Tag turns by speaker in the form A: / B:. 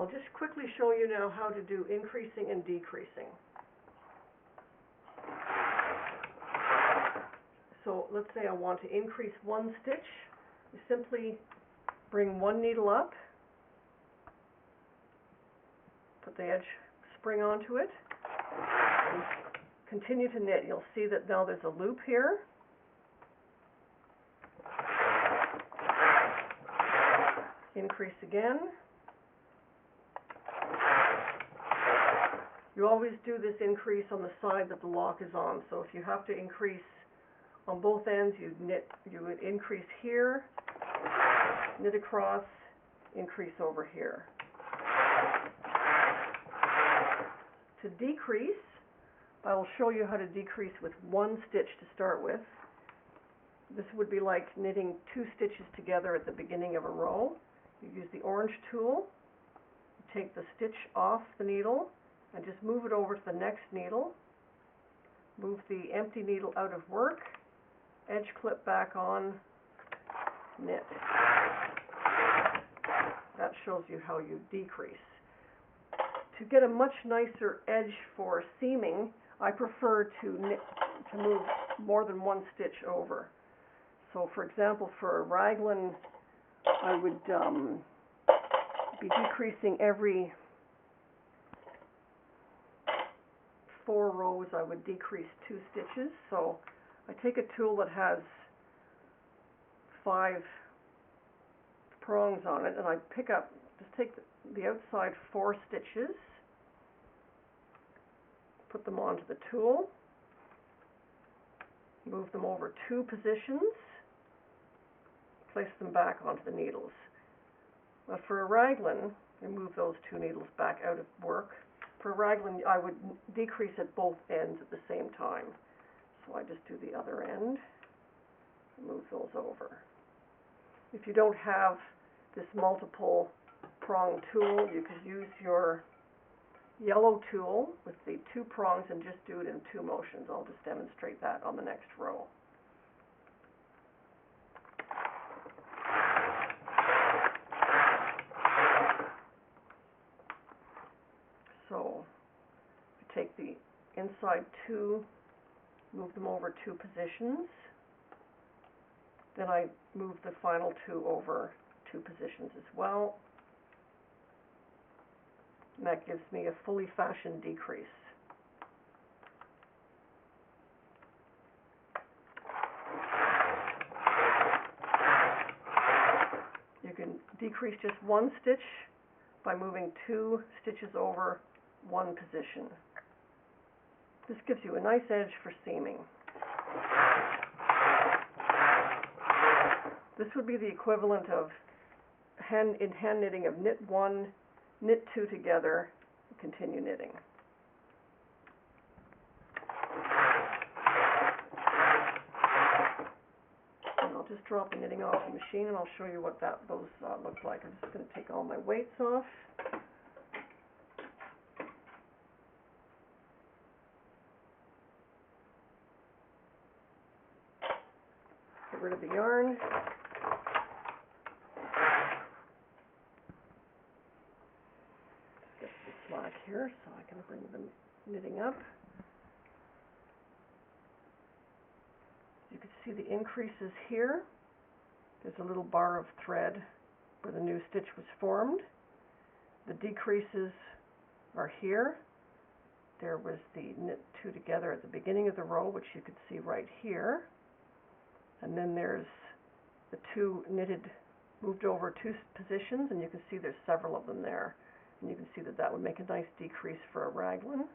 A: I'll just quickly show you now how to do increasing and decreasing. So let's say I want to increase one stitch. You simply bring one needle up, put the edge spring onto it, and continue to knit. You'll see that now there's a loop here. Increase again. You always do this increase on the side that the lock is on. So if you have to increase on both ends, you would increase here, knit across, increase over here. To decrease, I will show you how to decrease with one stitch to start with. This would be like knitting two stitches together at the beginning of a row. You use the orange tool, you take the stitch off the needle and just move it over to the next needle. Move the empty needle out of work, edge clip back on, knit. That shows you how you decrease. To get a much nicer edge for seaming, I prefer to move more than one stitch over. So for example, for a raglan, I would be decreasing every 4 rows. I would decrease 2 stitches. So I take a tool that has 5 prongs on it, and I just take the outside 4 stitches, put them onto the tool, move them over 2 positions, place them back onto the needles. Now for a raglan, I move those 2 needles back out of work. For a raglan, I would decrease at both ends at the same time. So I just do the other end, move those over. If you don't have this multiple prong tool, you could use your yellow tool with the 2 prongs and just do it in 2 motions. I'll just demonstrate that on the next row. So I take the inside 2, move them over 2 positions. Then I move the final 2 over 2 positions as well. And that gives me a fully fashioned decrease. You can decrease just 1 stitch by moving 2 stitches over 1 position. This gives you a nice edge for seaming. This would be the equivalent of hand knitting of knit 1, knit 2 together, and continue knitting. And I'll just drop the knitting off the machine and I'll show you what those look like. I'm just going to take all my weights off. Get rid of the yarn. Get the slack here so I can bring the knitting up. You can see the increases here. There's a little bar of thread where the new stitch was formed. The decreases are here. There was the knit 2 together at the beginning of the row, which you could see right here. And then there's the 2 knitted, moved over 2 positions, and you can see there's several of them there. And you can see that that would make a nice decrease for a raglan.